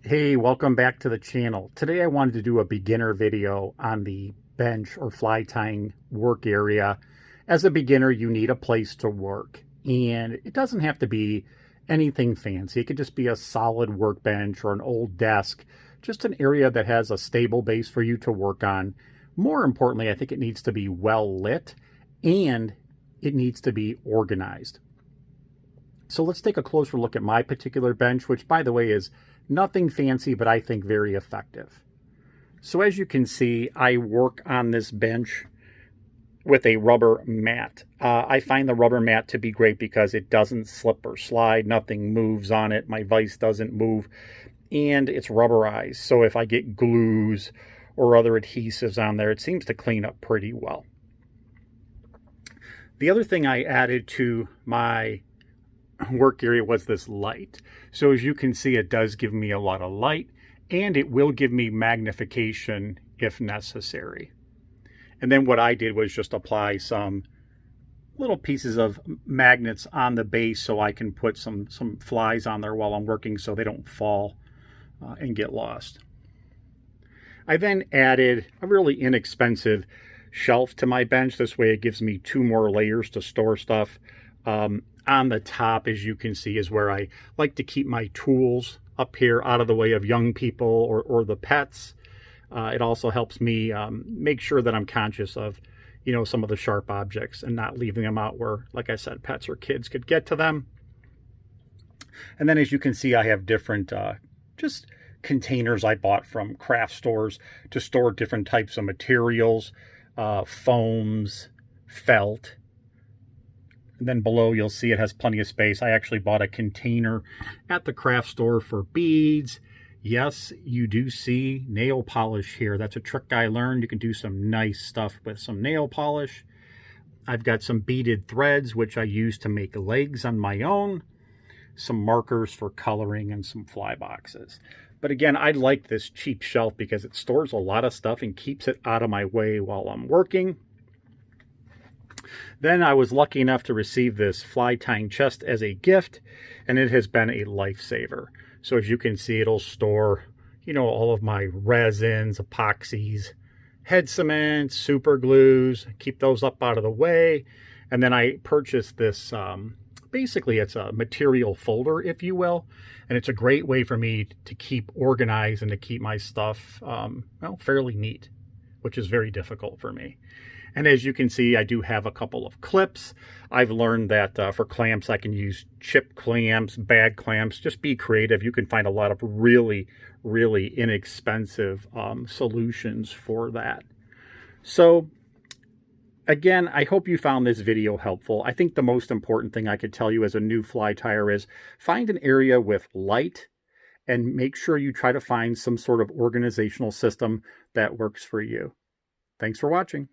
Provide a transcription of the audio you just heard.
Hey, welcome back to the channel. Today I wanted to do a beginner video on the bench or fly tying work area. As a beginner, you need a place to work, and it doesn't have to be anything fancy. It could just be a solid workbench or an old desk, just an area that has a stable base for you to work on. More importantly, I think it needs to be well lit and it needs to be organized. So let's take a closer look at my particular bench, which by the way is nothing fancy, but I think very effective. So as you can see, I work on this bench with a rubber mat. I find the rubber mat to be great because it doesn't slip or slide. Nothing moves on it. My vise doesn't move. And it's rubberized. So if I get glues or other adhesives on there, it seems to clean up pretty well. The other thing I added to my work area was this light. So as you can see, it does give me a lot of light, and it will give me magnification if necessary. And then what I did was just apply some little pieces of magnets on the base so I can put some flies on there while I'm working so they don't fall and get lost. I then added a really inexpensive shelf to my bench. This way it gives me 2 more layers to store stuff. On the top, as you can see, is where I like to keep my tools up here out of the way of young people or the pets. It also helps me make sure that I'm conscious of, some of the sharp objects and not leaving them out where, like I said, pets or kids could get to them. And then as you can see, I have different just containers I bought from craft stores to store different types of materials, foams, felt. And then below you'll see it has plenty of space. I actually bought a container at the craft store for beads. Yes, you do see nail polish here. That's a trick I learned. You can do some nice stuff with some nail polish. I've got some beaded threads, which I use to make legs on my own. Some markers for coloring and some fly boxes. But again, I like this cheap shelf because it stores a lot of stuff and keeps it out of my way while I'm working. Then I was lucky enough to receive this fly tying chest as a gift, and it has been a lifesaver. So as you can see, it'll store, all of my resins, epoxies, head cement, super glues, keep those up out of the way. And then I purchased this, basically it's a material folder, if you will, and it's a great way for me to keep organized and to keep my stuff, fairly neat, which is very difficult for me. And as you can see, I do have a couple of clips. I've learned that for clamps, I can use chip clamps, bag clamps. Just be creative. You can find a lot of really, really inexpensive solutions for that. So again, I hope you found this video helpful. I think the most important thing I could tell you as a new fly tyer is find an area with light and make sure you try to find some sort of organizational system that works for you. Thanks for watching.